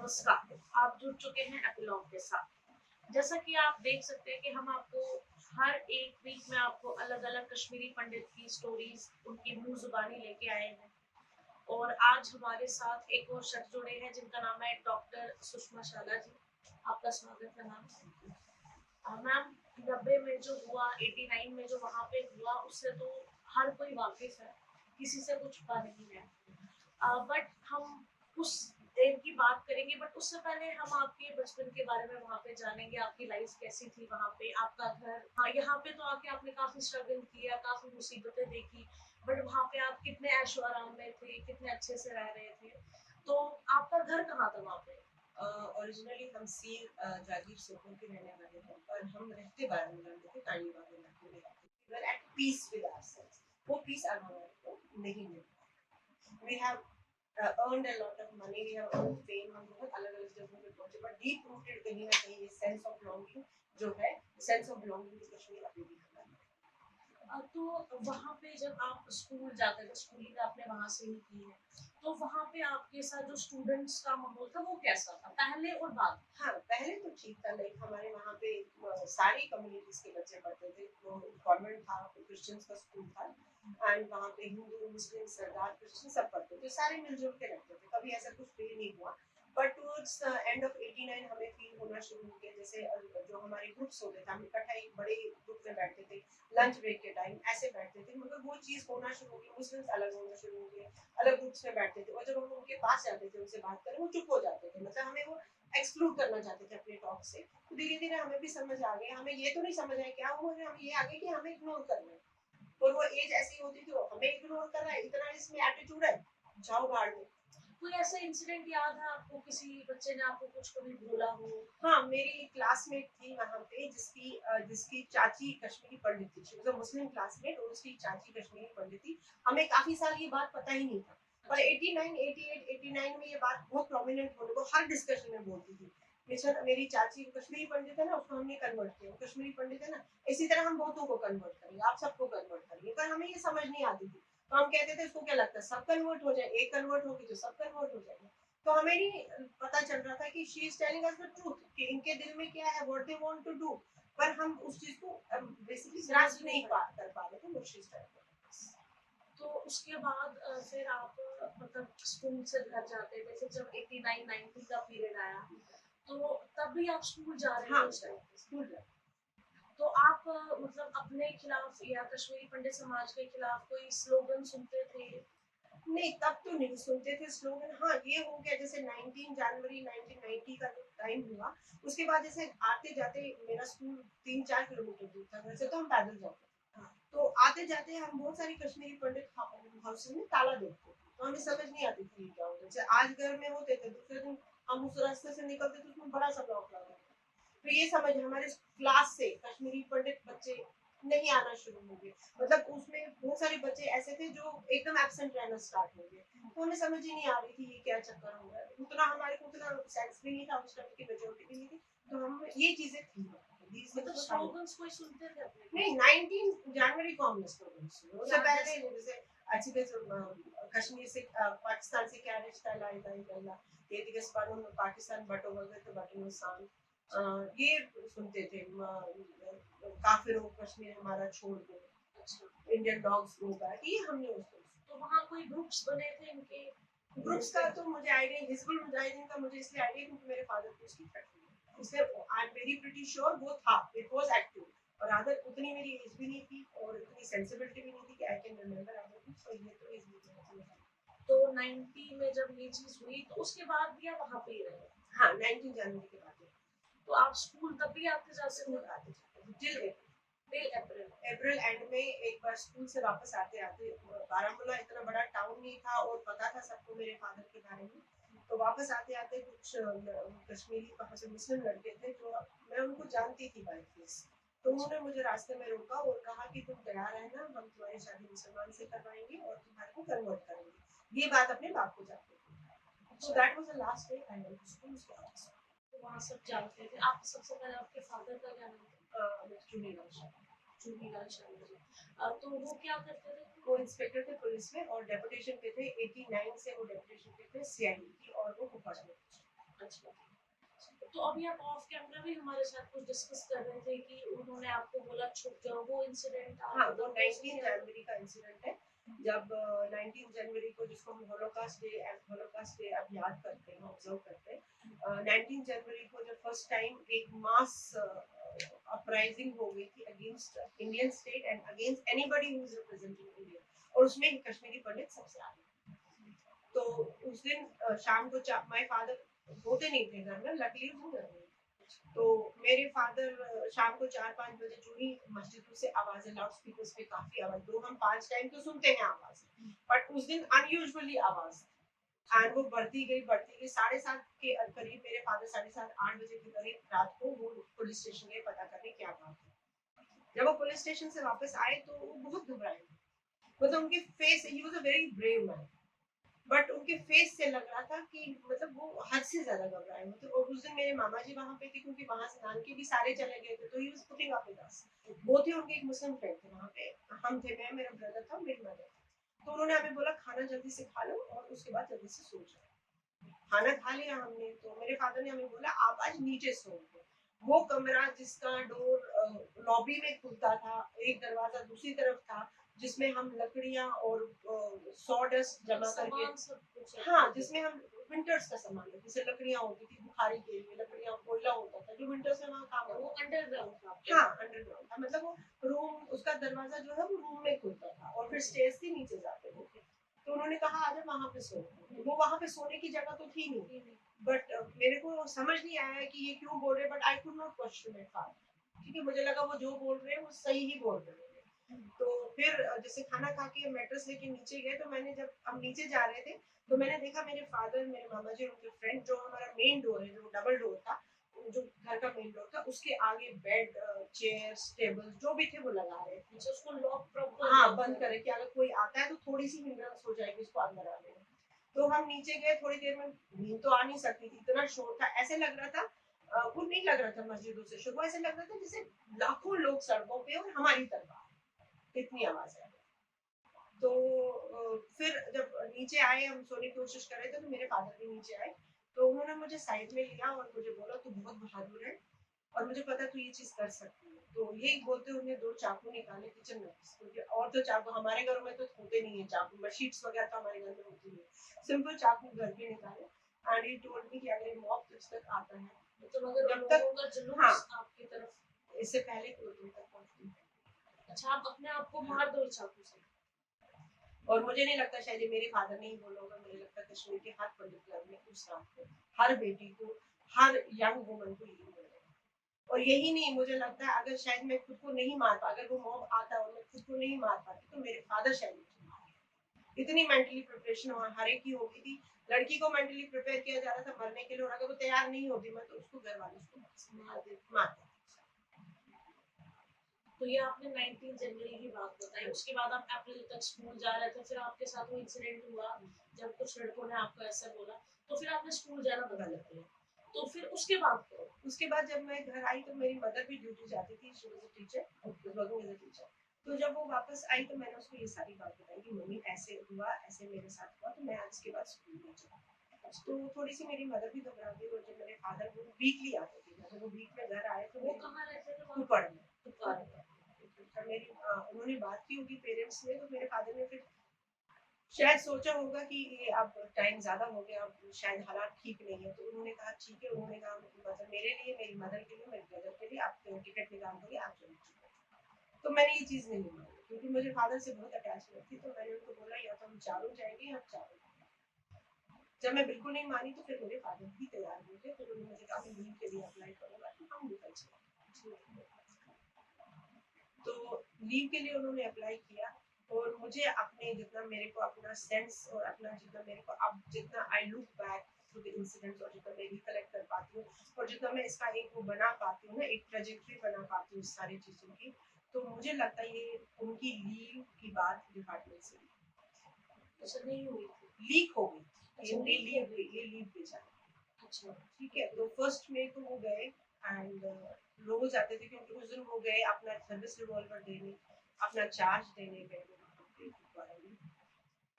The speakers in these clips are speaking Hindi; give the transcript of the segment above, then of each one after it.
नमस्कार। आप जुड़ चुके हैं एपिलॉग के साथ। जैसा कि आप देख सकते हैं कि हम आपको हर एक वीक में आपको अलग-अलग कश्मीरी पंडित की स्टोरीज, उनकी मुँह ज़ुबानी लेके आए हैं। और आज हमारे साथ एक और शख्स जुड़े हैं जिनका नाम है डॉक्टर सुषमा शाला जी। आपका स्वागत है मैम। मैम, 90 में जो हुआ, 89 में जो वहाँ पे हुआ, उससे तो हर कोई वाकिफ है, किसी से कुछ छुपा नहीं है। बट हम उस दिन की बात करेंगे, बट उससे पहले हम आपके बचपन के बारे में वहाँ पे जानेंगे। आपकी लाइफ कैसी थी वहाँ पे, आपका घर। हाँ, यहाँ पे तो आके आपने काफी स्ट्रगल किया, काफी मुसीबतें देखी, बट वहाँ पे आप कितने ऐशो आराम में थे, कितने अच्छे से रह रहे थे। तो आपका घर कहाँ था वहाँ पे? ओरिजिनली हम सीर जागीर सोपोर के रहने वाले हैं और हम रहते बारामूला में थे, तानीबाग इलाके में रहते थे। We were at peace with ourselves. वो पीस अब हमारे को नहीं मिल रहा। We have earned a lot of money, we have earned fame, हम बहुत अलग-अलग जगहों पे पहुंचे, बट डीप रूटेड कहीं ना कहीं ये सेंस ऑफ बिलोंगिंग जो है, sense of belonging to Kashmir अभी भी हमारा है। तो वहाँ पे जब आप स्कूल जाते थे, स्कूलिंग आपने वहाँ से ही की है, तो वहाँ पे आपके साथ जो स्टूडेंट्स का माहौल था वो कैसा था, पहले और बाद? हाँ, पहले तो ठीक था, लाइक हमारे वहाँ पे सारी कम्युनिटीज के बच्चे पढ़ते थे। वो कॉन्वेंट था, क्रिश्चियंस का स्कूल था, एंड वहाँ पे हिंदू, मुस्लिम, सरदार, क्रिश्चियन सब पढ़ते थे, सारे मिलजुल के रहते थे, कभी ऐसा कुछ फील नहीं हुआ। बट टुवर्ड्स एंड ऑफ 89 हमें फील होना शुरू हो गया, जैसे जो हमारे ग्रुप्स होते थे, हम इकट्ठा एक बड़े ग्रुप में बैठते थे, लंच ब्रेक के टाइम ऐसे बैठते थे, मगर वो चीज़ होना शुरू हो गई, मुस्लिम्स अलग होना शुरू हो गए, अलग ग्रुप्स में बैठते थे, और जब हम उनके पास जाते थे, उनसे बात करें, वो चुप हो जाते थे, मतलब हमें वो एक्सक्लूड करना चाहते थे अपने टॉक से। तो धीरे धीरे हमें भी समझ आ गया, हमें ये तो नहीं समझ आया क्या हुआ है, हमें ये आ गया कि हमें इग्नोर करना है। और वो एज ऐसी होती थी, वो हमें इग्नोर कर रहा है, इतना इसमें एटीट्यूड है, जाओ भाड़ में। कोई ऐसा इंसिडेंट याद है आपको, किसी बच्चे ने आपको कुछ कभी बोला हो? हाँ, मेरी क्लासमेट थी वहाँ पे, जिसकी चाची कश्मीरी पंडित थी, she was a Muslim classmate, और उसकी चाची कश्मीरी पंडित थी। हमें काफी साल ये बात पता ही नहीं था, और 89, 88, 89 में ये बात बहुत प्रोमिनेंट होने को हर डिस्कशन में बोलती थी। बेशक मेरी चाची कश्मीरी पंडित है ना, उसको हमने कन्वर्ट किया, वो कश्मीरी पंडित है ना, इसी तरह हम बहुतों को कन्वर्ट करेंगे, आप सबको कन्वर्ट करेंगे, पर हमें ये समझ नहीं आती थी। तो हम कहते थे, इसको क्या लगता है सब कन्वर्ट हो जाए, एक कन्वर्ट होगी तो सब कन्वर्ट हो जाएगा। तो हमें नहीं पता चल रहा था कि she is telling us the truth, कि इनके दिल में क्या है, what they want to do, पर हम उस चीज को बेसिकली ग्रास्प नहीं कर पा रहे थे, व्हाट शी इज टेलिंग। तो उसके बाद फिर आप मतलब स्कूल से घर जाते थे, फिर जब 89 90 का पीरियड आया, तो तब भी आप स्कूल जा रहे हाँ, थे उस टाइम? स्कूल। तो आप मतलब अपने खिलाफ या कश्मीरी पंडित समाज के खिलाफ कोई स्लोगन सुनते थे? नहीं, तब तो नहीं सुनते थे स्लोगन। हाँ, ये हो गया जैसे 19 जनवरी 1990 का जो टाइम हुआ, उसके बाद जैसे आते जाते, मेरा स्कूल 3-4 किलोमीटर दूर था घर से, तो हम पैदल जाते थे। हाँ, तो आते जाते हम बहुत सारी कश्मीरी पंडित हाउसेज में ताला देखते थे, तो हमें समझ नहीं आती थी क्या होता है। जैसे आज घर में होते थे, दूसरे दिन हम उस रास्ते से निकलते तो उसमें बड़ा सा ब्लॉक लगा था। तो ये समझ हमारे क्लास से कश्मीरी पंडित बच्चे नहीं आना शुरू हो गए, मतलब उसमें बहुत सारे बच्चे ऐसे थे जो एकदम एब्सेंट रहना स्टार्ट हो गए। तो हमें समझ ही नहीं आ रही थी ये क्या चक्कर हो रहा है, उतना हमारे को उतना सेंस भी नहीं था, उस टाइम की मेजोरिटी भी नहीं थी, तो हम ये चीजें थी। मतलब स्लोगन्स कोई सुनते थे अपने? नहीं, 19 जनवरी को हमने स्लोगन सुने, उससे पहले जैसे अच्छी कश्मीर से पाकिस्तान से क्या रिश्ता ला इलाहा इल्लल्लाह, ये दिगस पानून पाकिस्तान बटो वगैरह तो बटो सान, ये सुनते थे। काफिरों कश्मीर हमारा छोड़ दो, इंडियन डॉग्स गो बैक, ये हमने उसको। तो वहाँ कोई ग्रुप्स बने थे इनके? ग्रुप्स का तो मुझे आइडिया, हिजबुल मुजाहिदीन का मुझे इसलिए आइडिया क्योंकि मेरे फादर को उसकी फैक्ट्री है, इसलिए I am very pretty sure वो था, इट वाज एक्टिव। और अदर उतनी मेरी एज भी नहीं थी और इतनी सेंसिबिलिटी भी नहीं थी कि I can remember other things, तो ये तो इज। तो 90 में जब ये चीज हुई, तो उसके बाद भी आप वहाँ पे ही रहे? हाँ, 19 जनवरी के बाद। तो आप स्कूल तब भी आते जाते स्कूल थे? आते जाते till till April? April and में एक बार स्कूल से वापस आते आते, बारामूला इतना बड़ा टाउन नहीं था और पता था सबको मेरे फादर के बारे में, तो वापस आते आते कुछ कश्मीरी वहाँ से मुस्लिम लड़के थे जो मैं उनको जानती थी बाय फेस, तो उन्होंने मुझे रास्ते में रोका और कहा कि तुम तैयार रहना, हम तुम्हारी शादी मुसलमान से करवाएंगे और तुम्हारे को कन्वर्ट करेंगे। ये बात अपने बाप को जानते थे। So that was the last day I went to school. तो वहाँ सब जानते थे। आप सबसे पहले आपके फादर का क्या नाम था? चुनीलाल शाह। चुनीलाल शर्मा जी। तो वो क्या करते थे? वो इंस्पेक्टर थे पुलिस में और डेपुटेशन पे थे, 89 से वो डेपुटेशन पे थे सीआईडी की, और वो कुपवाड़ा में थे। अच्छा। तो अभी आप ऑफ कैमरा भी हमारे साथ कुछ डिस्कस कर रहे थे कि उन्होंने आपको बोला छुप जाओ, वो इंसिडेंट आप हाँ, वो बताओ 19 जनवरी का इंसिडेंट है, जब 19 जनवरी को, जिसको हम होलोकास्ट डे अब याद करते हैं, ऑब्जर्व करते हैं, 19 जनवरी को जब फर्स्ट टाइम एक मास अपराइजिंग हो गई थी against Indian state and against anybody who is representing India, और उसमें कश्मीरी पंडित सबसे आगे। तो उस दिन शाम को माय फादर होते नहीं थे घर में, लकीली वो घर में। तो मेरे फादर शाम को 4-5 बजे जो ही मस्जिदों से आवाजें, लाउड स्पीकर्स पे काफी आवाज, दो हम 5 टाइम तो सुनते हैं आवाज, बट उस दिन अनयूजुअली आवाज, एंड वो बढ़ती गई 7:30 के करीब मेरे फादर 7:30-8 बजे के करीब रात को वो पुलिस स्टेशन गए पता करने क्या बात है। जब वो पुलिस स्टेशन से वापस आए तो वो बहुत घबराए, मतलब उनके face, he was a very brave man, but उनके फेस से लग रहा था कि मतलब वो हद से ज्यादा घबराए होते। और उस दिन मेरे मामा जी वहां पे थे, क्योंकि वहां से नानके भी सारे चले गए थे, तो he was putting up with us. वो थे, उनके एक मुस्लिम फ्रेंड थे वहां पे, हम थे, मैं, मेरा ब्रदर था, मेरी मदर। तो उन्होंने हमें बोला खाना जल्दी से खा लो और उसके बाद जल्दी से सो जाओ। खाना खा लिया हमने, तो मेरे फादर ने हमें बोला आप आज नीचे सो। वो कमरा जिसका डोर लॉबी में खुलता था, एक दरवाजा दूसरी तरफ था, जिसमें हम लकड़ियां और सॉडस्ट जमा करके, सामान सब कुछ हाँ, जिसमें हम विंटर्स का सामान, जैसे लकड़ियां होती थी बुखारी के लिए, लकड़ियां, कोयला होता था जो विंटर्स में वहाँ काम वो आता था। अंडरग्राउंड था। हाँ, अंडरग्राउंड था, मतलब वो रूम, उसका दरवाजा जो है वो रूम में खुलता था और फिर स्टेज से नीचे जाते थे। तो उन्होंने कहा आज वहां पे सो। वो वहां पे सोने की जगह तो थी नहीं, बट मेरे को समझ नहीं आया कि ये क्यों बोल रहे, but I could not question my father, क्योंकि मुझे लगा वो जो बोल रहे हैं वो सही ही बोल रहे हैं। तो फिर जैसे खाना खा के मैट्रेस लेके नीचे गए, तो मैंने, जब हम नीचे जा रहे थे, तो मैंने देखा मेरे फादर, मेरे मामा जी और उनके फ्रेंड, जो हमारा मेन डोर है, जो डबल डोर था, जो घर का मेन डोर था, उसके आगे बेड, चेयर्स, टेबल जो भी थे वो लगा रहे थे। उसको लॉक प्रॉपर, हाँ, बंद करे कि अगर कोई आता है तो थोड़ी सी हिंड्रेंस हो जाएगी उसको अंदर आने में। तो हम नीचे गए, थोड़ी देर में नींद तो आ नहीं सकती थी, इतना शोर था, ऐसे लग रहा था वो नहीं लग रहा था मस्जिदों से शुरू, ऐसे लग रहा था जैसे लाखों लोग सड़कों पे और हमारी तरफ आ रहे हैं, इतनी आवाज है। तो फिर जब नीचे आए, हम सोने की कोशिश कर रहे थे, तो मेरे फादर भी नीचे आए, तो उन्होंने मुझे साइड में लिया और मुझे बोला तू बहुत बहादुर है और मुझे पता तू ये चीज कर सकती है। तो यही बोलते उन्होंने 2 चाकू निकाले किचन में, क्योंकि और तो चाकू हमारे घरों में तो होते नहीं है, चाकू मशीट्स वगैरह तो हमारे घर में होती नहीं, सिंपल चाकू घर के निकाले, एंड ही टोल्ड मी कि अगर ये मॉब जब तक आता है, मतलब अगर जब लोगों तक, का जुलूस हाँ, आपकी तरफ, इससे पहले कोई तुम तक पहुंचती है। अच्छा आप अपने आप को मार दो चाकू से। और मुझे नहीं लगता शायद ये मेरे फादर ने ही बोला होगा, मुझे लगता है कश्मीर के हर पंडित घर में उस रात को, हर बेटी को, हर यंग वुमन को यही बोला। और यही नहीं, मुझे लगता है अगर शायद मैं खुद को नहीं मार पा, अगर वो मॉब आता और मैं खुद को नहीं मार पाती, तो मेरे फादर शायद मुझे मार। इतनी मेंटली प्रिपरेशन वहाँ हर एक की हो गई थी। लड़की को मेंटली प्रिपेयर किया जा रहा था मरने के लिए, और अगर वो तैयार नहीं होती मैं, तो उसको घर वाले उसको मार देते। तो ये आपने 19 जनवरी की बात बताई, उसके बाद आप अप्रैल तक स्कूल जा रहे थे, फिर आपके साथ वो इंसिडेंट हुआ जब कुछ लड़कों ने आपको ऐसा बोला, तो फिर आपने स्कूल जाना बंद कर दिया। तो फिर उसके बाद क्या हुआ? उसके बाद जब मैं घर आई तो मेरी मदर भी ड्यूटी जाती थी, she was a teacher, working as a teacher. तो जब वो वापस आई तो मैंने उसको ये सारी बात बताई कि मम्मी ऐसे हुआ, ऐसे मेरे साथ हुआ, तो मैं आज के बाद स्कूल नहीं जाऊँगी। तो थोड़ी सी मेरी मदर भी घबरा गई, और जब मेरे फादर वो वीकली आते थे, जब वो वीक में घर आए तो वो कहाँ रहते थे? कुपड़ में। कुपवाड़। तो मेरी उन्होंने बात की होगी पेरेंट्स ने, तो मेरे फादर ने फिर शायद सोचा होगा कि ये अब टाइम ज्यादा हो गया, अब शायद हालात ठीक नहीं है, तो उन्होंने कहा ठीक है, उन्होंने कहा मतलब मेरे लिए, मेरी मदर के लिए, मेरे ब्रदर के लिए आप टिकट निकाल दोगे, आप चले जाओ। तो मैंने ये चीज नहीं मानी, क्योंकि मुझे फादर से बहुत अटैचमेंट थी, तो मैंने उनको बोला या तो हम चारों जाएंगे या हम चारों जाएंगे। जब मैं बिल्कुल नहीं मानी तो फिर मेरे फादर भी तैयार हुए थे, फिर उन्होंने मुझे कहा मैं लीव के लिए अप्लाई करूंगा, तो हम निकल चले। तो लीव के लिए उन्होंने अप्लाई किया, और मुझे अपने जितना मेरे को अपना सेंस और अपना जितना मेरे को अब जितना I look back to the incidents, और जितना मैं रिकलेक्ट कर पाती हूँ, और जितना मैं इसका एक वो बना पाती हूँ ना, एक ट्रेजेक्टरी बना पाती हूँ इस सारी चीजों की, तो मुझे लगता है ये उनकी लीव की बात डिपार्टमेंट से अच्छा नहीं हुई थी। लीक हो गई। अच्छा, ये leak हो गई। लीव भेजा। अच्छा ठीक है, तो फर्स्ट में तो वो गए, एंड रोज आते थे, क्योंकि उस दिन वो गए अपना सर्विस रिवॉल्वर देने, अपना चार्ज देने गए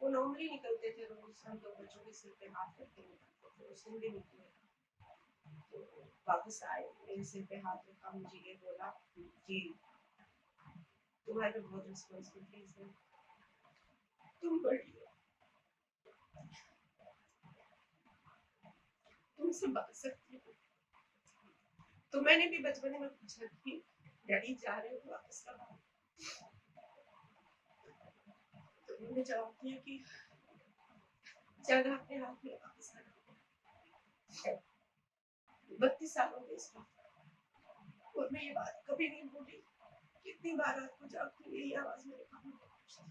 वो नॉर्मली निकलते थे रोज, हम तो बच्चों के सिर पे हाथ रख के निकलते थे, उस दिन भी निकले। वापस आए, मेरे सिर पे हाथ रखा, मुझे ये बोला कि तुम्हारे पे बहुत रिस्पॉन्सिबिलिटीज है, तुम पढ़ लो, तुम संभाल सकती हो। तो मैंने भी बचपन में पूछा कि डैडी जा रहे हो वापस कब आओ? तो उन्होंने जवाब दिया कि जाना अपने हाथ में वापस आना। 32 साल हो गए इस बात, और मैं ये बात कभी नहीं भूली। कितनी बार रात को जागती हूँ, यही आवाज मेरे कानों में पहुंचती है।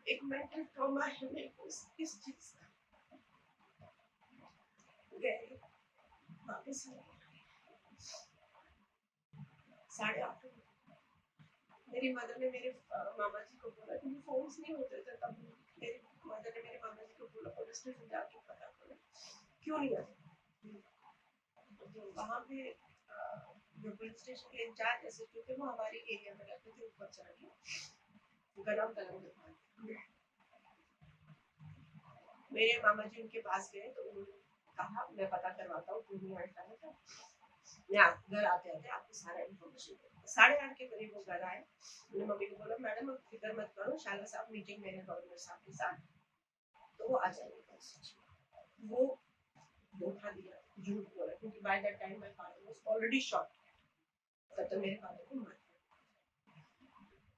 एक मेंटल ट्रॉमा है मेरे को इस चीज का। गए वापस आए, 8:30 मेरी मदर ने मेरे मामा जी को बोला, क्योंकि फोन्स नहीं होते थे तब, मेरी मदर ने मेरे मामा जी को बोला पुलिस स्टेशन जाके पता करो क्यों नहीं आए। तो वहाँ पे जो पुलिस स्टेशन के इंचार्ज एसएचओ थे, वो हमारे एरिया में रहते थे, ऊपर जाके गरम कलम दिखा। मेरे मामा जी उनके पास गए तो उन्होंने कहा मैं पता करवाता हूँ क्यों नहीं आया था, मैं घर आते आते आपको सारा इन्फॉर्मेशन दूंगा। 8:30 के करीब वो घर आए, मैंने मम्मी को बोला मैडम अब फिक्र मत करो, शाला साहब मीटिंग मेरे गवर्नर साहब के साथ, तो वो आ जाएंगे। वो धोखा दिया, झूठ बोला, क्योंकि by that time my father was already shot, तब तक मेरे फादर को मार दिया।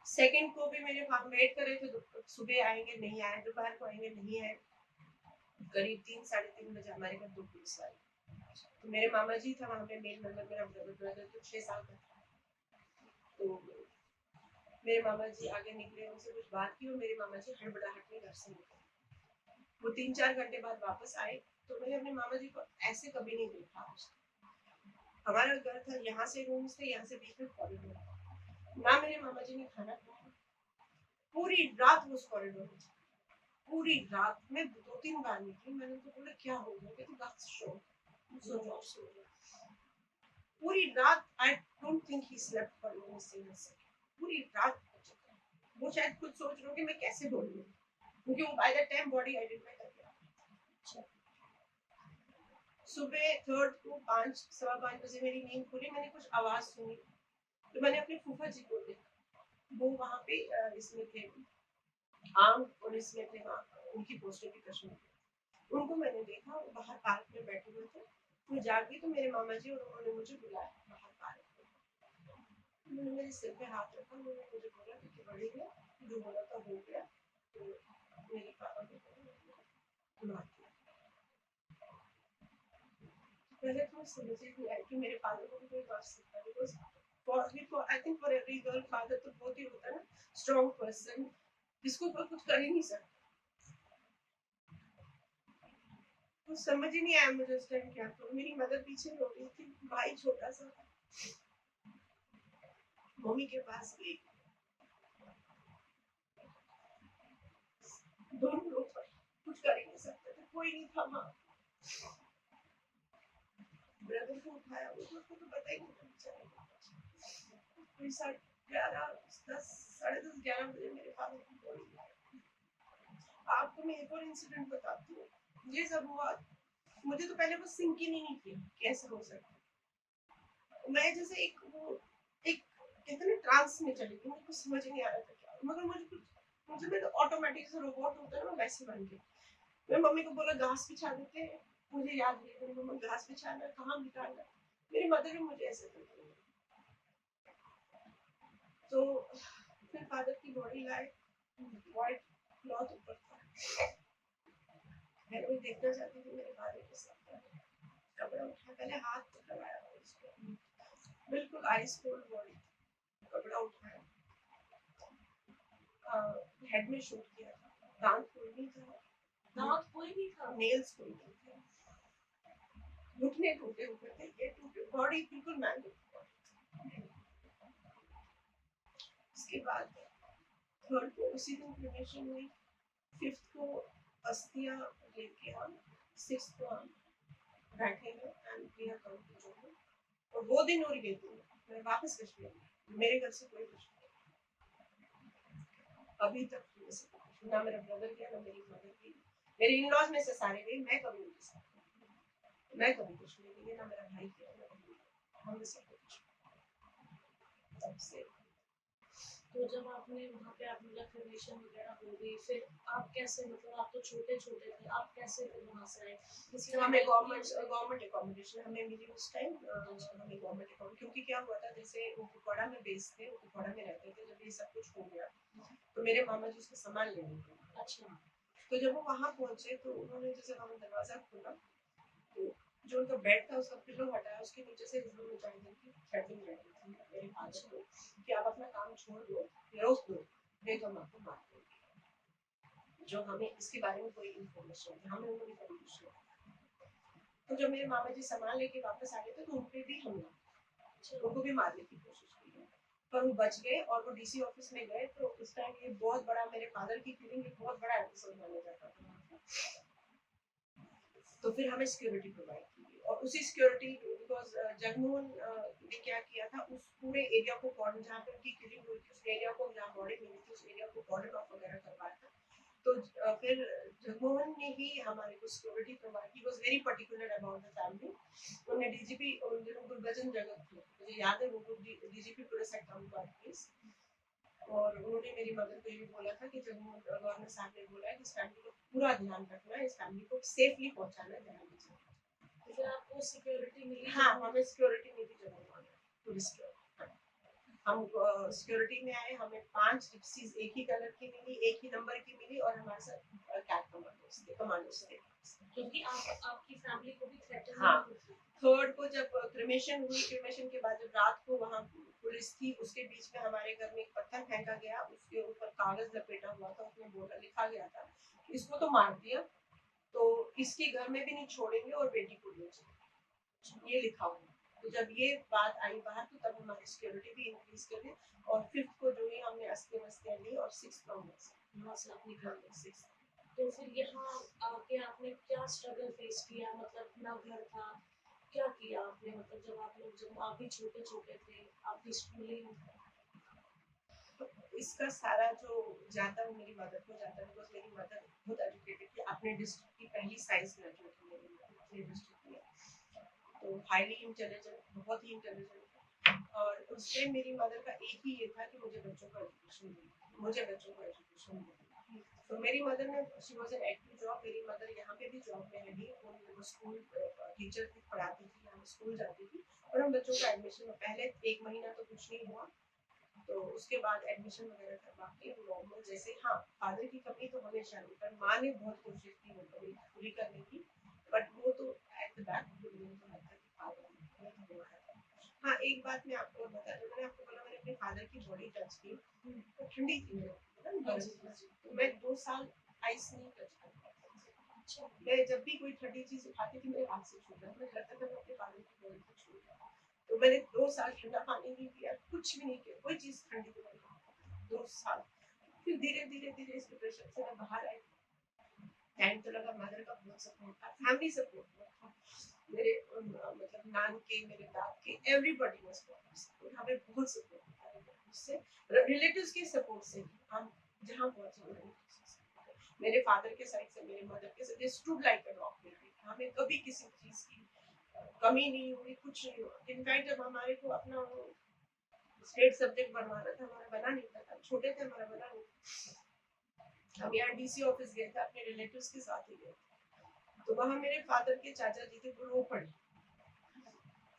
सेकंड को भी मेरे फादर वेट कर रहे थे, सुबह आएंगे नहीं आए, दोपहर को आएंगे नहीं आए। करीब 3-3:30 बजे हमारे घर 2 पुलिस आई। तो मेरे मामा जी था वहाँ पे, मेन मतलब मेरा ब्रदर तो 6 साल का था। तो मेरे मामा जी आगे निकले, उनसे कुछ बात की और मेरे मामा जी हड़बड़ाहट में घर से निकले। वो 3-4 घंटे बाद वापस आए, तो मैंने अपने मामा जी को ऐसे कभी नहीं देखा आज। हमारा घर था, यहाँ से रूम्स थे, यहाँ से बीच में कॉरिडोर। ना मेरे मामा जी ने खाना खाया, पूरी रात वो उस कॉरिडोर में, पूरी रात में 2-3 बार निकली। मैंने तो बोला क्या हो गया, कहते बस सो पूरी रात। I don't think he slept for one single second, पूरी रात। वो शायद खुद सोच रहे हो कि मैं कैसे बोलूं, क्योंकि वो by the time body identify कर गया। सुबह 3rd को 5-5:15 बजे मेरी नींद खुली, मैंने कुछ आवाज सुनी, तो मैंने अपने फूफा जी को देखा। वो वहाँ पे इसमें थे, आर्म पुलिस में थे, वहाँ उनकी पोस्टिंग थी कश्मीर। उनको मैंने देखा, वो बाहर पार्क में बैठे हुए थे। मैं जागी तो मेरे मामा जी और उन्होंने मुझे बुलाया बाहर पार्क में। उन्होंने मेरे सिर पे हाथ रखा, उन्होंने मुझे बोला कि बड़ी है, जो बोला था हो गया। तो मेरे पापा ने मार दिया। पहले तो समझ ही नहीं आई कि मेरे फादर को भी कोई मार सकता है, because I think for every girl father तो बहुत ही होता है ना, स्ट्रॉन्ग पर्सन, जिसको कोई कुछ कर ही नहीं सकता। कुछ समझ ही नहीं आया मुझे उस टाइम क्या करूं। मेरी मदर पीछे रो रही थी, भाई छोटा सा मम्मी के पास गई, दोनों लोग कुछ कर ही नहीं सकते थे, कोई नहीं था वहाँ। ब्रदर को उठाया, उसको तो पता ही नहीं था बेचारे। कोई 11:30 बजे मेरे फादर की बॉडी। आपको मैं एक और इंसिडेंट बताती हूँ। ये सब हुआ, मुझे तो पहले वो सिंक ही नहीं किया कैसे हो सकता। मैं जैसे एक कहते ना ट्रांस में चली गई, मुझे कुछ समझ नहीं आ रहा था क्या, मगर मुझे मैं तो ऑटोमेटिक से रोबोट होता है ना, वैसे बन गई। मैं मम्मी को बोला घास बिछा देते हैं, मुझे याद नहीं है मम्मा घास बिछाना कहाँ बिछाना। मेरी मदर भी मुझे ऐसे करती है। तो फिर फादर की बॉडी लाए, व्हाइट क्लॉथ ऊपर था, मैं वही देखना चाहती थी मेरे फादर के साथ। कपड़ा उठा, पहले हाथ लगाया उसको, बिल्कुल आइस कोल्ड बॉडी, कपड़ा उठाया, हेड में शूट किया था, दांत कोई नहीं था, दांत कोई नहीं था, नेल्स कोई नहीं थे, घुटने टूटे हुए थे, ये टूटे, बॉडी बिल्कुल मैंगो। उसके बाद 3rd को उसी दिन क्रिमेशन हुई, 5th को अस्थियां लेके हम, 6th को हम बैठे हैं and we are coming to Jammu. और वो दिन और ये दिन मैं वापस कश्मीर में, मेरे घर से कोई कुछ अभी तक ना मेरा ब्रदर गया, ना मेरी मदर गई, मेरे इन-लॉज में से सारे गए, मैं कभी उनके साथ मैं कभी कुछ नहीं ली, ना मेरा भाई किया ना बहन किया, हमने सब कुछ तब से। तो जब आपने वहाँ पे आप मतलब फॉर्मेशन वगैरह हो गई, फिर आप कैसे, मतलब आप तो छोटे छोटे थे, आप कैसे फिर वहाँ से आए? किसी तो ने हमें help की उस time? गवर्नमेंट अकोमोडेशन हमें मिली उस टाइम, हमें गवर्नमेंट अकोमोडेशन, क्योंकि क्या हुआ था, जैसे वो कुपवाड़ा में बेस थे, वो कुपवाड़ा में रहते थे, जब ये सब कुछ हो गया तो मेरे मामा जी उसका सामान लेने गए। अच्छा। तो जब वो वहाँ पहुंचे तो उन्होंने जैसे वहाँ दरवाजा खोला तो जो उनका बेड था उसका पिलो हटाया, उसके नीचे से जरूर चाहिए थी थ्रेटनिंग रहती थी मेरे फादर को कि आप अपना काम छोड़ दो, रोक दो, नहीं तो हम आपको मार देंगे। जो हमें इसके बारे में कोई इन्फॉर्मेशन थी, हमें उन्होंने कभी कुछ नहीं। तो जब मेरे मामा जी सामान लेके वापस आ गए थे तो उन पे भी हमला, उनको भी मारने की कोशिश की, पर वो बच गए और वो डीसी ऑफिस में गए। तो उस टाइम ये बहुत बड़ा, मेरे फादर की किलिंग एक बहुत बड़ा एपिसोड माना जाता था। तो फिर हमें सिक्योरिटी प्रोवाइड की और उसी सिक्योरिटी, बिकॉज जगमोहन ने क्या किया था, उस पूरे एरिया को कॉर्डन, जहाँ पे उनकी किलिंग हुई थी उस एरिया को, जहाँ बॉडी मिली थी उस एरिया को कॉर्डन ऑफ वगैरह करवाया था। तो फिर जगमोहन ने ही हमारे को सिक्योरिटी प्रोवाइड की, was very particular about the family. उन्होंने डीजीपी गुरबचन जगत थे, मुझे याद है वो डीजीपी पुलिस एक्ट केस, और उन्होंने मेरी मदर को ये भी बोला था कि जब गवर्नर साहब ने बोला है कि इस फैमिली को पूरा ध्यान रखना है, इस फैमिली को सेफली पहुंचाना है जहाँ भी जाए। तो फिर आपको सिक्योरिटी मिली? हाँ, हमें सिक्योरिटी मिली जगह टूरिस्ट। हम सिक्योरिटी में आए, हमें 5 जिप्सीज एक ही कलर की मिली, एक ही नंबर की मिली, और हमारे साथ कैट कमांडोज थे। क्योंकि आप आपकी फैमिली को भी थ्रेटन हाँ, नहीं होती। थर्ड को जब क्रिमेशन हुई, क्रिमेशन के बाद जब रात को वहाँ पुलिस थी, उसके बीच में हमारे घर में एक पत्थर फेंका गया, उसके ऊपर कागज लपेटा हुआ था, उसमें बोला लिखा गया था इसको तो मार दिया तो इसके घर में भी नहीं छोड़ेंगे और बेटी को ले जाएंगे, ये लिखा हुआ। तो जब ये बात आई बाहर तो तब हमारी सिक्योरिटी भी इंक्रीज कर दी, और फिफ्थ को जो है हमने अस्ते वस्ते ली, और सिक्स को वहाँ से आप निकल गए। सिक्स। तो फिर यहाँ आके आपने क्या स्ट्रगल फेस किया, मतलब ना घर था, क्या किया आपने, मतलब जब आप लोग, जब आप भी छोटे छोटे थे, आपकी स्कूलिंग? इसका सारा जो जाता है मेरी मदर को जाता है, बिकॉज मेरी मदर बहुत एजुकेटेड थी, अपने डिस्ट्रिक्ट की पहली साइंस ग्रेजुएट थी मेरी मदर अपने डिस्ट्रिक्ट में, तो हाईली इंटेलिजेंट, बहुत ही इंटेलिजेंट। और उस टाइम मेरी मदर का एक ही ये था कि मुझे बच्चों को एजुकेशन देनी, मुझे बच्चों को एजुकेशन देनी। तो मेरी मदर ने, she was an active job, मेरी मदर यहाँ पे भी जॉब में रही, वो स्कूल टीचर थी, पढ़ाती थी, हम स्कूल जाती थी, और हम बच्चों का एडमिशन पहले 1 महीना तो कुछ नहीं हुआ, तो उसके बाद एडमिशन वगैरह करवा के नॉर्मल जैसे। हाँ, फादर की कमी तो हमेशा नहीं, पर माँ ने बहुत कोशिश की वो कमी पूरी करने की, बट वो तो एट द बैक तो लगता है कि फादर। हाँ, एक बात मैं आपको बता दूं, मैंने आपको बोला मैंने अपने फादर की बॉडी टच की, तो ठंडी थी तो मैं 2 साल आइस नहीं टच कर पाती। मैं जब भी कोई ठंडी चीज उठाती थी मेरे हाथ से छूट जाता, मुझे लगता था मैं अपने फादर की बॉडी को छू रही हूँ। तो मैंने 2 साल ठंडा पानी नहीं पिया, कुछ भी नहीं किया, कोई चीज ठंडी को नहीं, 2 साल। फिर धीरे धीरे धीरे इस डिप्रेशन से मैं बाहर आई। टाइम तो लगा, मदर का बहुत सपोर्ट था, फैमिली सपोर्ट था, मेरे मतलब नान के, मेरे दाद के, एवरीबॉडी वाज सपोर्ट, हमें बहुत सपोर्ट था उससे, रिलेटिव्स के सपोर्ट से हम जहाँ पहुंचे। मेरे फादर के साइड से, मेरे मदर के साइड से स्टूड लाइक अ रॉक, हमें कभी किसी चीज की कमी नहीं हुई, कुछ नहीं हुआ। इनफैक्ट जब हमारे को अपना स्टेट सब्जेक्ट बनवाना था, हमारा बना नहीं था, छोटे थे, हमारा बना नहीं। हम यहाँ डीसी ऑफिस गए थे, अपने रिलेटिव्स के साथ ही गए, तो वहाँ मेरे फादर के चाचा जी थे, वो रो पड़े,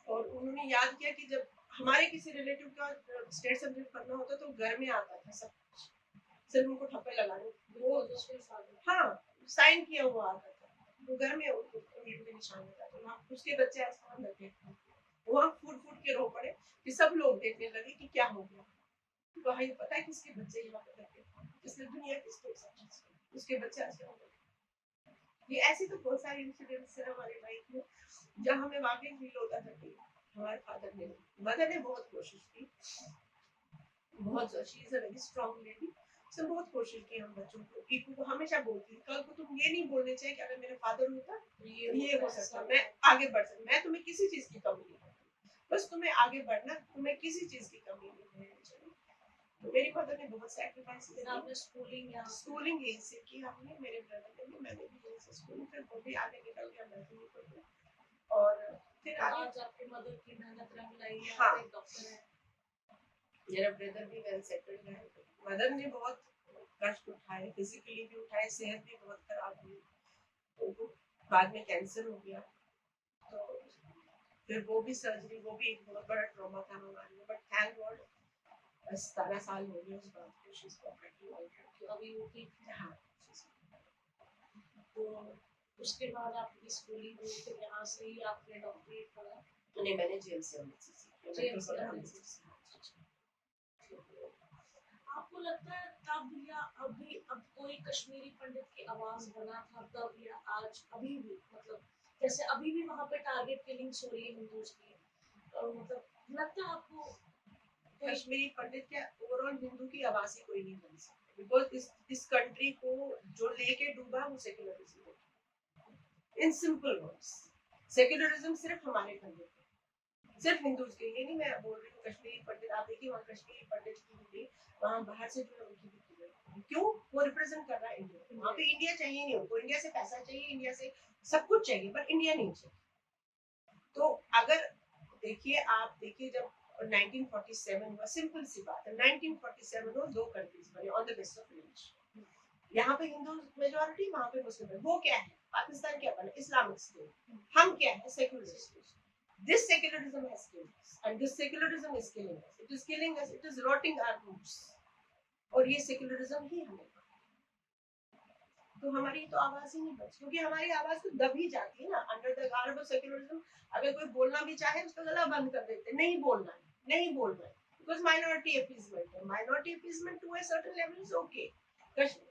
और उन्होंने याद किया कि जब हमारे किसी रिलेटिव का स्टेट सब्जेक्ट पढ़ना होता तो घर में आता था सब, सिर्फ उनको ठप्पे लगाने, वो हाँ साइन किया हुआ आता था, वो घर में उनको उंगलियों के निशान लगाते, वहाँ उसके बच्चे आसमान लगे, वहाँ फूट फूट के रो पड़े कि सब लोग देखने लगे कि क्या हो गया। तो भाई पता है किसके बच्चे यहाँ पे लगे, जिसने दुनिया की स्टेट सब्जेक्ट, उसके बच्चे ऐसे हो गए। ये ऐसी तो बहुत सारी इंसिडेंट्स है हमारी लाइफ में जहाँ हमें वाकई फील होता था कि हमारे फादर ने, मदर ने बहुत कोशिश की, बहुत, she is a very strong lady, उसने बहुत कोशिश की हम बच्चों को, पीपू को हमेशा बोलती थी कल को तुम ये नहीं बोलने चाहिए कि अगर मेरे फादर होता ये हो सकता, मैं आगे बढ़ सकता, मैं तुम्हें किसी चीज की कमी नहीं करती, बस तुम्हें आगे बढ़ना, तुम्हें किसी चीज की कमी नहीं होनी चाहिए। तो मेरी मदर ने बहुत सैक्रिफाइस किया, आपने स्कूलिंग यहीं से की हमने, मेरे ब्रदर ने भी, मैंने भी यहीं से स्कूलिंग, फिर वो भी आगे निकल गया, मैं भी निकल गया। और फिर तो आगे आज आपकी मदर की मेहनत रंग लाई है, हाँ। आप एक डॉक्टर हैं। मेरा ब्रदर भी वेल सेटल्ड है। मदर ने बहुत कष्ट उठाए, फिजिकली भी उठाए, सेहत भी बहुत खराब हुई, उनको बाद में कैंसर हो गया। तो फिर वो भी सर्जरी, वो भी एक बहुत बड़ा ट्रॉमा था हमारे लिए, बट थैंक गॉड 17 साल हो गए उस बात को, शी इज परफेक्टली ऑलराइट। तो अभी वो ठीक है। हाँ, तो उसके बाद आपकी स्कूलिंग हुई, फिर यहाँ से ही आपने डॉक्टरेट करा। नहीं मैंने जेएमसी एमएससी सीखी, JMC मेट्रोपोलिटन MSc। आपको लगता है तब या अभी, अब कोई कश्मीरी पंडित की आवाज बना था तब या आज, अभी भी, मतलब जैसे अभी भी वहाँ पे टारगेट किलिंग्स हो रही है हिंदूज की, मतलब लगता है आपको कोई कश्मीरी पंडित क्या ओवरऑल हिंदू की आवाज ही कोई नहीं बन सकती, बिकॉज इस कंट्री को जो लेके डूबा वो सेक्युलरिज्म है। इन सिंपल वर्ड्स, सेक्युलरिज्म सिर्फ हमारे पंडित है, सिर्फ हिंदूज के, ये नहीं मैं बोल रही हूँ कश्मीरी पंडित, आप देखिए वहाँ कश्मीरी पंडित की भी, वहाँ बाहर से जो है उनकी भी की, क्यों? वो रिप्रेजेंट कर रहा है इंडिया। वहाँ पे इंडिया चाहिए नहीं उनको, इंडिया से पैसा चाहिए, इंडिया से सब कुछ चाहिए, पर इंडिया नहीं चाहिए। तो अगर देखिए, आप देखिए जब 1947 हुआ, सिंपल सी बात है, 1947 में दो कंट्रीज बने on the basis of religion. यहाँ पे हिंदू मेजॉरिटी, वहाँ पे मुस्लिम। वो क्या है? पाकिस्तान क्या बना? Islamic state. हम क्या है? Secularist. This secularism has killed us, and this secularism is killing us. It is killing us. It is rotting our roots. और ये सेक्युलरिज्म ही हमें, तो हमारी तो आवाज ही नहीं बची, क्योंकि हमारी आवाज तो दब ही जाती है ना under the guard of secularism. अगर कोई बोलना भी चाहे उसका गला बंद कर देते, नहीं बोलना है, नहीं बोलना है, बिकॉज माइनॉरिटी अपीजमेंट है। Minority appeasement to a certain level is okay.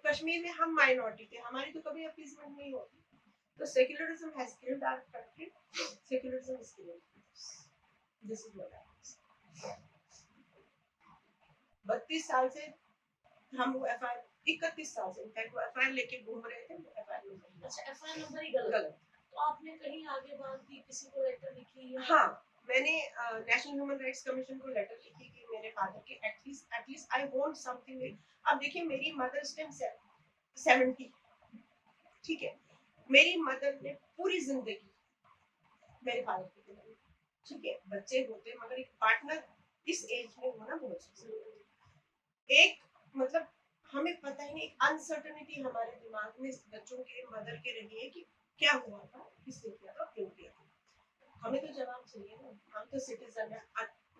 Kashmir में हम माइनॉरिटी थे, हमारी तो कभी अपीजमेंट नहीं होती। तो secularism has killed our country, secularism is killing us. This is what happens. 32 साल से हम वो एफआईआर, 31 साल से इनफैक्ट वो एफआईआर लेके घूम रहे थे, वो एफआईआर नंबर, अच्छा एफआईआर नंबर ही गलत। तो आपने कहीं आगे बात की, किसी को लेटर लिखी या? हाँ, मैंने नेशनल ह्यूमन राइट्स कमीशन को लेटर लिखी कि मेरे फादर के एटलीस्ट आई वांट समथिंग। अब देखिए मेरी मदर स्टिल 70, ठीक है, मेरी मदर ने पूरी जिंदगी मेरे फादर की लिए, ठीक है, बच्चे होते मगर एक पार्टनर इस एज में होना बहुत जरूरी है। एक मतलब हमें पता ही नहीं, एक अनसर्टेनिटी हमारे दिमाग में बच्चों के मदर के रही है कि क्या हुआ था, किसने किया था, क्यों किया था। हमें तो जवाब चाहिए ना, हम तो सिटीजन है,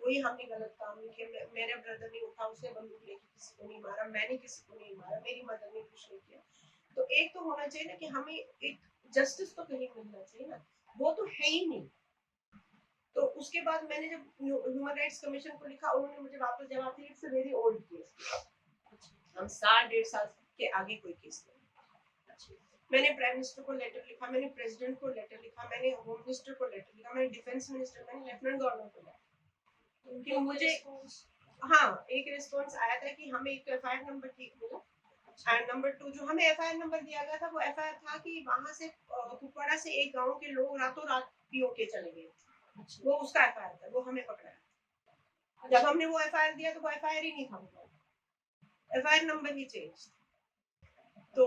कोई हमने गलत काम नहीं किया। मेरे ब्रदर ने उठा, उसने बंदूक लेके किसी को नहीं मारा, मैंने किसी को नहीं मारा, मेरी मदर ने कुछ नहीं किया। तो एक तो होना चाहिए ना कि हमें एक जस्टिस तो कहीं मिलना चाहिए ना, वो तो है ही नहीं। तो उसके बाद मैंने जब ह्यूमन राइट्स कमीशन को लिखा, उन्होंने मुझे वापस जवाब दिया, it's a very old case, हम 1.5 साल के आगे कोई केस नहीं। मैंने प्राइम मिनिस्टर को लेटर लिखा, मैंने प्रेसिडेंट को लेटर लिखा, मैंने होम मिनिस्टर को लेटर लिखा, मैंने डिफेंस मिनिस्टर, मैंने लेफ्टिनेंट गवर्नर को लेटर, कि मुझे हाँ एक रिस्पॉन्स आया था कि हमें एक एफआईआर नंबर ठीक मिला, एंड नंबर 2 जो हमें एफआईआर नंबर दिया गया था वो एफआईआर था कि वहां से कुपवाड़ा से एक गांव के लोग रातों रात पीओके चले गए, वो उसका एफआईआर था, वो हमें पकड़ा। जब हमने वो एफआईआर दिया तो वो एफआईआर ही नहीं था, एफआईआर नंबर ही चेंज। तो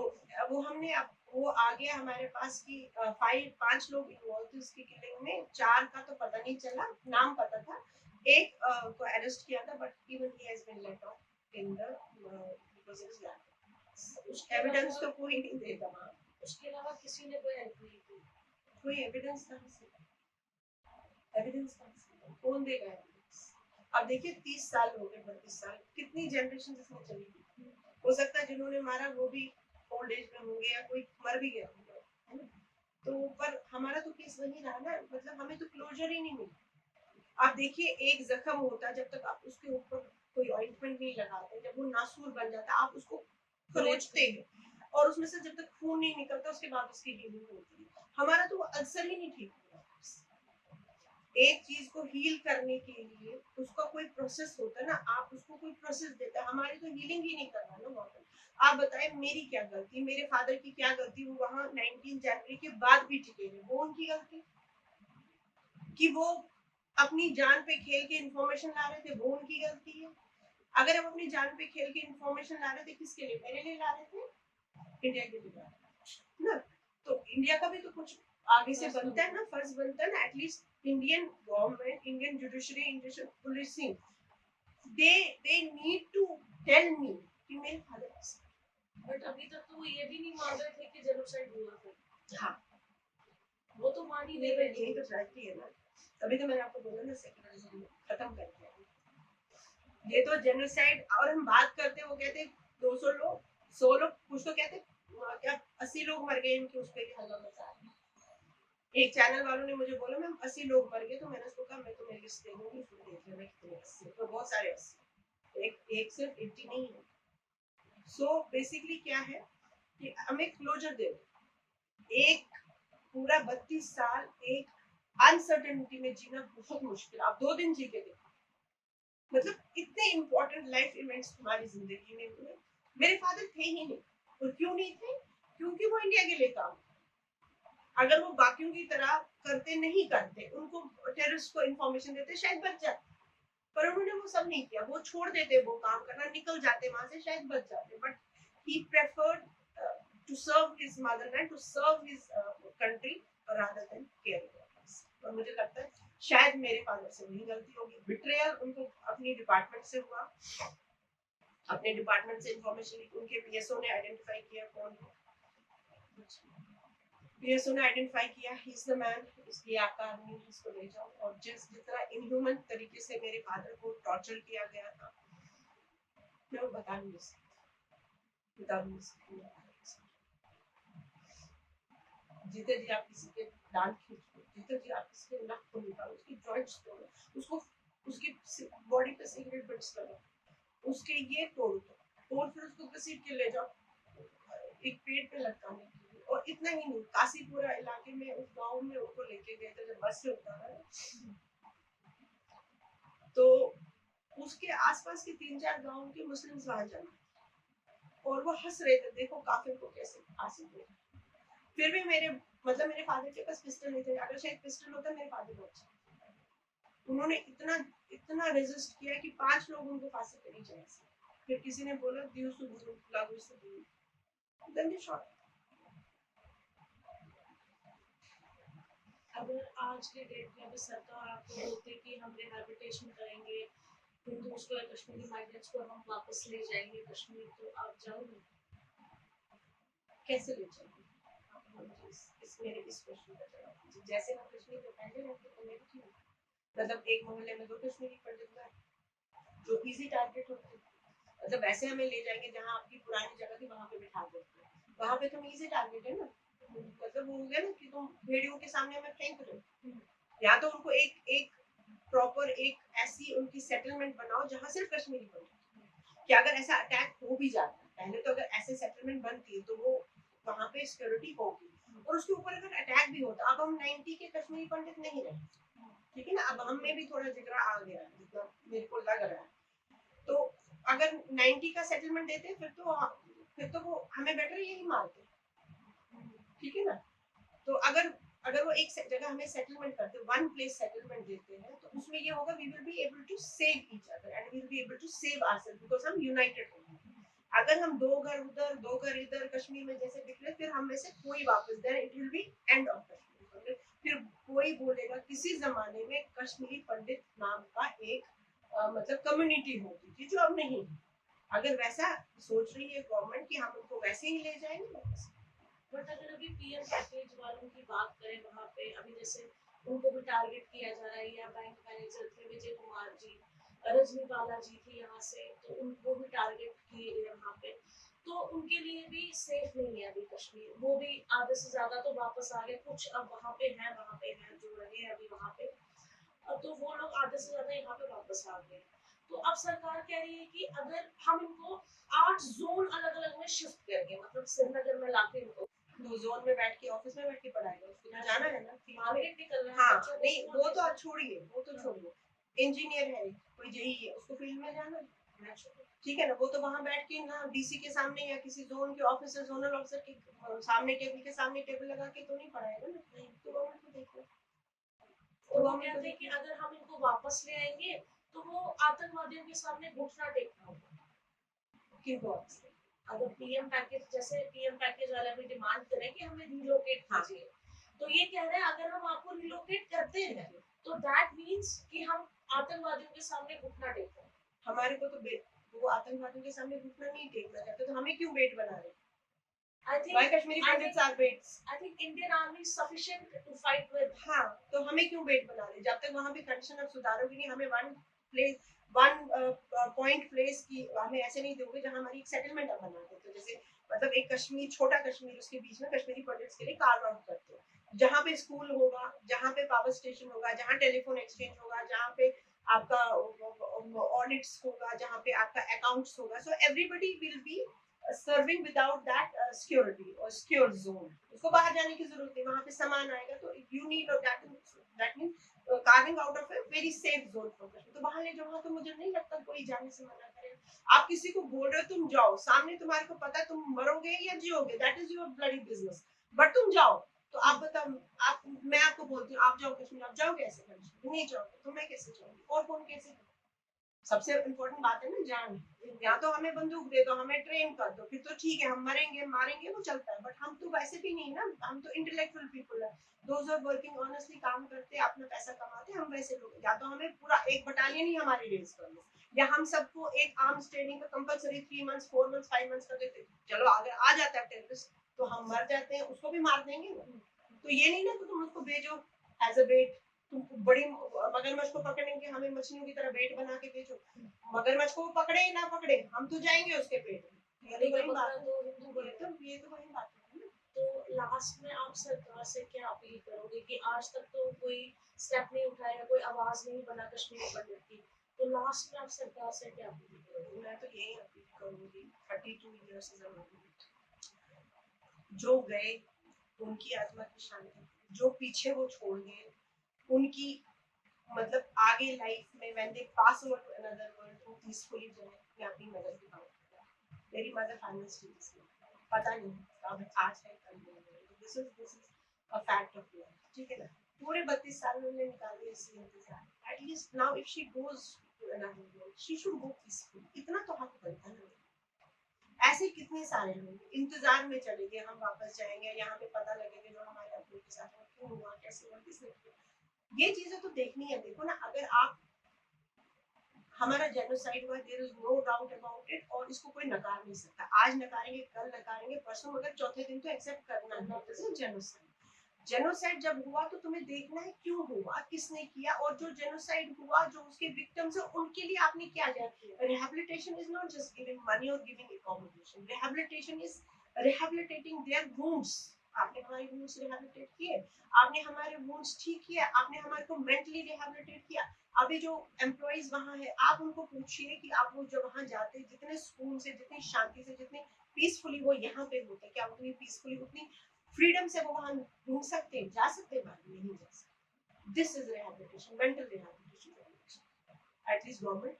वो हमने वो आ गया हमारे पास कि 5 लोग इन्वॉल्व थे उसकी किलिंग में, 4 का तो पता नहीं चला, नाम पता था, एक को अरेस्ट किया था, but even he has been let off in the because it is evidence तो कोई नहीं देगा वहाँ। उसके अलावा किसी ने कोई हेल्प नहीं की, कोई एविडेंस कहाँ से, एविडेंस कहाँ से, कौन देगा एविडेंस? अब देखिए 30 साल हो गए, 32 साल, कितनी जनरेशन इसमें चली गई। हो सकता है जिन्होंने मारा वो भी ओल्ड एज में होंगे या कोई मर भी गया होगा, तो पर हमारा तो केस वही रहा ना, मतलब हमें तो क्लोजर ही नहीं मिला। आप देखिए एक जख्म होता है, जब तक आप उसके ऊपर कोई ऑइंटमेंट नहीं लगाते, जब वो नासूर बन जाता है आप उसको खरोचते हैं और उसमें से जब तक खून नहीं निकलता उसके बाद उसकी हीलिंग होती है। हमारा तो वो अल्सर ही नहीं ठीक हुआ। एक चीज को हील करने के लिए उसका कोई प्रोसेस होता है ना, आप उसको कोई प्रोसेस देते हैं, हमारी तो हीलिंग ही नहीं कर रहा ना वहाँ। आप बताएं मेरी क्या गलती, मेरे फादर की क्या गलती, वो वहाँ 19 जनवरी के बाद भी टिके रहे, वो उनकी गलती कि वो अपनी जान पे खेल के इंफॉर्मेशन ला रहे थे, वो उनकी गलती है। अगर हम अपनी जान पे खेल के इंफॉर्मेशन ला रहे थे, किसके लिए? मेरे लिए ला रहे थे, इंडिया के लिए ला रहे थे ना। तो इंडिया का भी तो कुछ आगे से बनता है ना, फर्ज बनता है ना, at least Indian government, Indian judiciary, Indian policing, they need to tell me कि मेरे फादर ऐसे। बट अभी तक तो वो ये भी नहीं मान रहे थे कि जेनोसाइड हुआ था। हाँ, वो तो मान ही नहीं ये रहे यही तो ट्रेजेडी है ना। तभी तो मैंने आपको बोला ना, सेक्युलरिज्म खत्म करके आए। ये तो जेनोसाइड, और हम बात करते, वो कहते 200 लोग, 100 लोग, कुछ तो कहते क्या 80 लोग मर गए इनके उस पे हल्ला मचा रहे। एक चैनल वालों ने मुझे बोला मैम 80 लोग मर गए, तो मैंने उसको कहा मैं तुम्हें लिस्ट दे दूंगी, उसमें देख लेना कितने 80, तो बहुत सारे 80, एक सिर्फ 80 नहीं है। सो बेसिकली क्या है कि हमें क्लोजर दे दो। एक पूरा 32 साल एक अनसर्टेनिटी में जीना बहुत मुश्किल। आप 2 दिन जी के देखो, मतलब इतने इंपॉर्टेंट लाइफ इवेंट्स हमारी जिंदगी में हुए, मेरे फादर थे ही नहीं। और क्यों नहीं थे? क्योंकि वो इंडिया के लिए काम, अगर वो बाकियों की तरह करते, नहीं करते, उनको टेररिस्ट को इंफॉर्मेशन देते, शायद बच जाते, पर उन्होंने वो सब नहीं किया। वो छोड़ देते वो काम करना, निकल जाते वहां से, शायद बच जाते, but he preferred to serve his motherland, to serve his country rather than caring for us। और मुझे लगता है शायद मेरे फादर से वही गलती होगी, बिट्रेयल उनको अपनी डिपार्टमेंट से हुआ, अपने डिपार्टमेंट से इंफॉर्मेशन उनके पीएसओ ने आइडेंटिफाई किया कौन है, पीएसओ ने आइडेंटिफाई किया, ही इज द मैन, इसकी आकार नहीं, इसको ले जाओ। और जितना इनह्यूमन तरीके से मेरे फादर को टॉर्चर किया गया था, मैं वो बता नहीं सकती, बता नहीं सकती। जीते जी आप किसी के दांत खींच लो, जीते जी आप किसी के नक को निकालो, उसकी जॉइंट्स तोड़ो, उसको उसकी बॉडी पे सिगरेट बट्स लगाओ, उसके ये तोड़ दो, और फिर उसको घसीट के ले जाओ एक पेड़ पे लटकाने के लिए। और इतना ही नहीं, काशीपुरा इलाके में उस गांव में उनको लेके गए थे, जब बस से उतारा तो उसके आसपास के 3-4 गांव के मुस्लिम्स वहां जमा, और वो हंस रहे थे, देखो काफिर को कैसे फांसी दे। फिर भी मेरे मेरे फादर के पास पिस्टल नहीं थे, अगर शायद पिस्टल होता मेरे फादर को अच्छा। उन्होंने इतना रेजिस्ट किया कि 5 लोग उनको फांसी पे नहीं चढ़ा सके। फिर किसी ने बोला दियो सुबुल लागू सुबुल, देन दे शॉट। अगर आज के डेट में अगर सरकार आपको बोलती कि हम रिहैबिलिटेशन करेंगे हिंदूज को या कश्मीरी माइग्रेंट्स को, हम वापस ले जाएंगे कश्मीर, तो आप जाओगे? कैसे ले जाएंगे? इस मेरे इस क्वेश्चन का जवाब दीजिए। जैसे हम कश्मीर में पहले रहते थे, मेरी थी, मतलब एक मोहल्ले में 2 कश्मीरी पंडित हैं जो इजी टारगेट होते, मतलब वैसे हमें ले जाएंगे जहाँ आपकी पुरानी जगह थी वहां पे बिठा देते हैं, वहां पे तुम इजी टारगेट है ना, मतलब वो हो गया ना कि तुम भेड़ियों के सामने हमें फेंक रहे हो। या तो उनको एक प्रॉपर एक ऐसी उनकी सेटलमेंट बनाओ जहाँ सिर्फ कश्मीरी पंडित, कि अगर ऐसा अटैक हो भी जाता है, पहले तो अगर ऐसे सेटलमेंट बनती है तो वो वहां पे सिक्योरिटी होगी, और उसके ऊपर अगर अटैक भी होता, अब हम 90 के कश्मीरी पंडित नहीं रहे, ठीक है ना, अब हम में भी थोड़ा जिगरा आ गया है, जितना मेरे को लग रहा है। तो अगर 90 का सेटलमेंट देते फिर तो वो हमें बेटर यही मारते, ठीक है ना। तो अगर वो एक जगह हमें सेटलमेंट करते, वन प्लेस सेटलमेंट देते हैं, तो उसमें ये होगा we will be able to save each other and we will be able to save ourself because हम यूनाइटेड हैं। अगर हम 2 घर उधर 2 घर इधर कश्मीर में जैसे बिखरे, फिर हम में से कोई वापस, then it will be end of Kashmir. फिर कोई बोलेगा किसी जमाने में कश्मीरी पंडित नाम का एक मतलब कम्युनिटी होती थी, जो अब नहीं है। अगर वैसा सोच रही है गवर्नमेंट कि हम उनको वैसे ही ले जाएंगे वापस। बट अगर अभी पीएम पैकेज वालों की बात करें, वहाँ पे अभी जैसे उनको भी टारगेट किया जा रहा है, या बैंक मैनेजर थे विजय कुमार जी, रजनी बाला जी थी यहाँ से, तो उनको भी टारगेट किए गए वहाँ पे, तो उनके लिए भी सेफ नहीं है अभी कश्मीर। वो भी आधे से ज्यादा तो वापस आ गए, कुछ अब वहाँ पे हैं जो रहे हैं अभी वहाँ पे, अब तो वो लोग आधे से ज्यादा यहाँ पे वापस आ गए। तो अब सरकार कह रही है कि अगर हम इनको 8 जोन अलग अलग में शिफ्ट करेंगे, मतलब श्रीनगर में लाके इनको 2 जोन में बैठ के ऑफिस में बैठ के पढ़ाएगा, उसको तो जाना है ना, मार्केट निकल रहा है। हाँ नहीं वो तो आप छोड़िए, वो तो छोड़िए, इंजीनियर है कोई जेई है, उसको फील्ड में जाना है, ठीक है ना, वो तो वहां बैठ के ना डीसी के सामने या किसी जोन के ऑफिसर, जोनल ऑफिसर के सामने टेबल लगा के तो नहीं पढ़ाएगा ना, तो गवर्नमेंट को देखना। तो वो कहते हैं कि अगर हम इनको वापस ले आएंगे तो वो आतंकवादियों के सामने घुटना टेकना होगा। किनको? अगर पीएम पैकेज, जैसे पीएम पैकेज वाला भी डिमांड करें कि हमें रिलोकेट कीजिए, तो ये कह रहे हैं अगर हम आपको रिलोकेट करते हैं तो दैट मीन्स कि हम आतंकवादियों के सामने घुटना टेकते हैं। हमारे को तो वो आतंकवादियों के सामने घुटना नहीं टेकना चाहते, तो हमें क्यों बेट बना रहे हैं? I think Why Kashmiri Pandits are baits? I think Indian army is sufficient to fight with. हाँ, तो हमें क्यों बेट बना रहे? जब तक वहाँ पे कंडीशन आप सुधारोगे नहीं, हमें वन पॉइंट प्लेस की हमें ऐसे नहीं दोगे जहाँ हमारी एक सेटलमेंट आप बना दो। तो जैसे मतलब एक कश्मीर, छोटा कश्मीर, उसके बीच में कश्मीरी पंडित्स के लिए कार्व आउट करते हो, जहाँ पे स्कूल होगा, जहाँ पे पावर स्टेशन होगा, जहाँ टेलीफोन एक्सचेंज होगा, जहाँ पे आपका ऑडिट्स होगा, जहाँ पे आपका अकाउंट्स होगा, so everybody will be serving without that security और सिक्योर जोन। उसको बाहर जाने की जरूरत नहीं, वहाँ पे सामान आएगा, तो you need that means carving out of a very safe zone for Kashmir. तो बाहर ले जाओ, तो मुझे नहीं लगता कोई जाने से मना करेगा। आप किसी को बोल रहे हो तुम जाओ, सामने तुम्हारे को पता है तुम मरोगे या जियोगे, that is your bloody business, but तुम जाओ। तो आप बताओ, मैं आपको बोलती हूँ आप जाओ कश्मीर, आप जाओगे ऐसे कश्मीर? नहीं जाओगे, तो मैं कैसे जाऊंगी और कौन कैसे? सबसे इम्पोर्टेंट बात है ना जान। या तो हमें बंदूक दे दो, हमें ट्रेन कर दो, फिर तो ठीक है, हम मरेंगे मारेंगे वो चलता है, बट हम तो वैसे भी नहीं ना, हम तो इंटेलेक्चुअल पीपल है, दोज आर वर्किंग ऑनेस्टली, काम करते हैं, अपना पैसा कमाते हैं, हम वैसे लोग। या तो हमें पूरा एक बटालियन ही हमारी रेस कर लो, या हम सबको एक आर्म्स ट्रेनिंग का कंपलसरी 3 मंथ्स 4 मंथ्स 5 मंथ्स का देते। चलो अगर आ जाता है टेररिस्ट तो हम मर जाते हैं, उसको भी मार देंगे ना। तो ये नहीं ना कि तुम उसको भेजो एज अ बेट, तुम बड़ी मगरमच्छ को पकड़ने के हमें मछलियों की तरह बेट बना के भेजो। मगरमच्छ को पकड़े या ना पकड़े, हम तो जाएंगे उसके पेट में। ये तो वही बात है, ये तो वही बात है। तो लास्ट में आप सरकार से क्या अपील करोगे कि आज तक तो कोई स्टेप नहीं उठाया, कोई आवाज नहीं बना कश्मीरी पंडित की, तो लास्ट में आप सरकार से क्या अपील करोगे? मैं तो यही अपील करूंगी, 32 इयर्स इज अ मूवमेंट। जो गए उनकी आत्मा की शांति, जो पीछे वो छोड़ गए उनकी मतलब आगे लाइफ में when they pass over to another world वो पीसफुली जाए। मैं अपनी मदर की बात कर रहा हूँ, मेरी मदर फाइनल स्टेज में, पता नहीं अब आज है कल नहीं है, this is a fact of life, ठीक है ना। पूरे 32 साल में उन्होंने निकाले इसी इंतजार। At least now if she goes to another world she should go peaceful, इतना तो हक बनता है। ऐसे कितने सारे लोग इंतजार में चले गए, हम वापस जाएंगे, यहाँ पे पता लगेगा जो हमारे अपनों के साथ क्यों हुआ, कैसे हुआ, किसने किया। ये चीजें तो देखनी है। देखो ना, अगर आप हमारा जेनोसाइड हुआ, there is no doubt about it, और इसको कोई नकार नहीं सकता। आज नकारेंगे, कल नकारेंगे, परसों, मगर चौथे दिन तो एक्सेप्ट करना है, दिस इज जेनोसाइड। जेनोसाइड जब हुआ तो तुम्हें देखना है क्यों हुआ, किसने किया, और जो जेनोसाइड हुआ, जो उसके विक्टिम्स है, उनके लिए आपने क्या किया। Rehabilitation is not just giving money और giving accommodation, rehabilitation is rehabilitating their wounds. आपने हमारे वुंड्स रिहैबिलिटेट किए, आपने हमारे वुंड्स ठीक किया, आपने हमारे को मेंटली रिहैबिलिटेट किया। अभी जो एम्प्लॉइज वहाँ है, आप उनको पूछिए कि आप वो जब वहाँ जाते हैं जितने सुकून से, जितनी शांति से, जितने पीसफुली वो यहाँ पे होते, क्या उतनी पीसफुली, उतनी फ्रीडम से वो वहाँ ढूंढ सकते हैं, जा सकते हैं, बाहर नहीं जा सकते। This is rehabilitation, mental rehabilitation, at least government.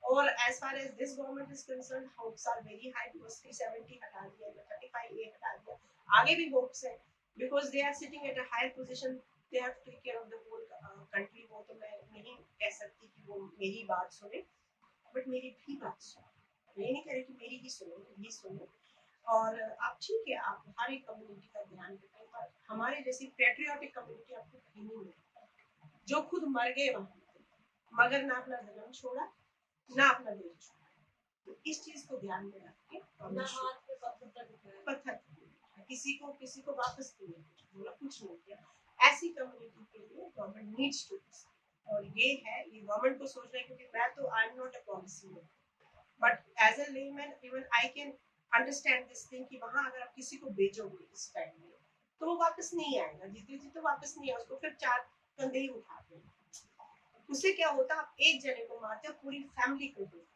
और as far as this government is concern, hopes are very high, because 370 हटा दिया, 35A हटा दिया, आगे भी होप्स है, because they are sitting at a higher position, they have to take care of the whole country. वो तो मैं नहीं कह सकती कि वो मेरी बात सुने, बट मेरी भी बात सुने। ये नहीं कह रही कि मेरी ही सुनो, भी सुनो। और आप ठीक है, आप हर एक कम्युनिटी का ध्यान रखें, पर हमारे जैसी पेट्रियाटिक कम्युनिटी आपको कहीं नहीं मिलेगी, जो खुद मर गए वहां, मगर ना अपना धर्म छोड़ा, ना अपना देश छोड़ा। तो इस चीज को ध्यान में रख के ना हाथ पे पत्थर किसी को वापस नहीं बोला, कुछ नहीं किया। ऐसी कम्युनिटी के लिए गवर्नमेंट नीड्स टू, और ये है, ये गवर्नमेंट को सोचना है, क्योंकि मैं तो I am not a policy maker, but as a layman even I can understand this thing कि वहां अगर आप किसी को भेजोगे इस टाइम में तो वो वापस नहीं आएगा, जीते जी तो वापस नहीं आएगा, उसको फिर 4 कंधे ही उठाते हैं। उससे क्या होता है, आप एक जने को मारते हो, पूरी फैमिली को दो।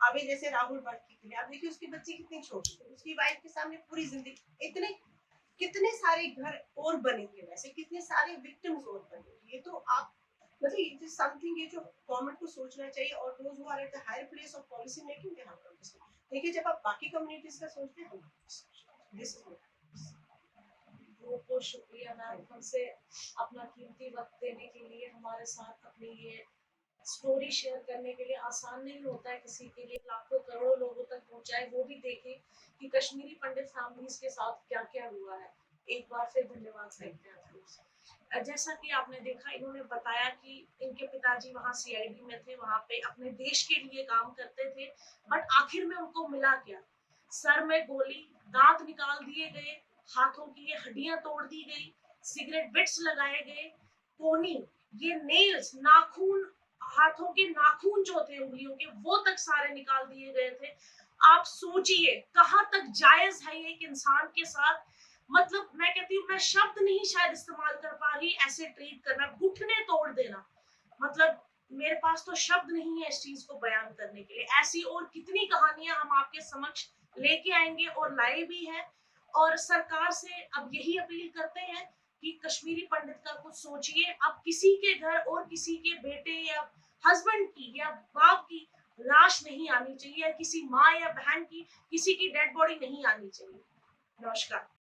अभी जैसे राहुल भट्ट की, आप देखिए उसकी बच्ची कितनी छोटी है, उसकी वाइफ के सामने पूरी जिंदगी, इतने कितने सारे घर और बनेंगे, वैसे कितने सारे विक्टिम्स और बनेंगे। ये तो आप मतलब इट इज समथिंग, ये जो गवर्नमेंट को सोचना चाहिए, और those who are at the higher place of policy making they have to understand. देखिए जब आप बाकी कम्युनिटीज का सोचते हैं, दिस इज बहुत बहुत शुक्रिया मैम, हमसे अपना कीमती वक्त देने के लिए, हमारे साथ अपनी ये स्टोरी शेयर करने के लिए। आसान नहीं होता है किसी के लिए लाखों करोड़ों लोगों तक पहुंचाए, वो भी देखें कि कश्मीरी पंडित फैमिलीज के साथ क्या क्या हुआ है। एक बार फिर धन्यवाद करते हैं आप लोग से। जैसा कि आपने देखा, इन्होंने बताया कि इनके पिताजी वहाँ सीआईडी में थे, वहाँ पे अपने देश के लिए काम करते थे, बट आखिर में उनको मिला क्या? सर में गोली, दांत निकाल दिए गए, हाथों की ये हड्डियां तोड़ दी गई, सिगरेट बिट्स लगाए गए, कोनी, ये नेल्स, नाखून, हाथों के नाखून जो थे उंगलियों के, वो तक सारे निकाल दिए गए थे। आप सोचिए कहाँ तक जायज है ये एक इंसान के साथ। मतलब मैं कहती हूँ, मैं शब्द नहीं शायद इस्तेमाल कर पा रही ऐसे ट्रीट करना, घुटने तोड़ देना। मतलब मेरे पास तो शब्द नहीं है इस चीज को बयान करने के लिए। ऐसी और कितनी कहानियां हम आपके समक्ष लेके आएंगे और लाए भी है। और सरकार से अब यही अपील करते हैं कि कश्मीरी पंडित का कुछ सोचिए। अब किसी के घर और किसी के बेटे या हस्बैंड की या बाप की लाश नहीं आनी चाहिए, या किसी माँ या बहन की किसी की डेड बॉडी नहीं आनी चाहिए। नमस्कार।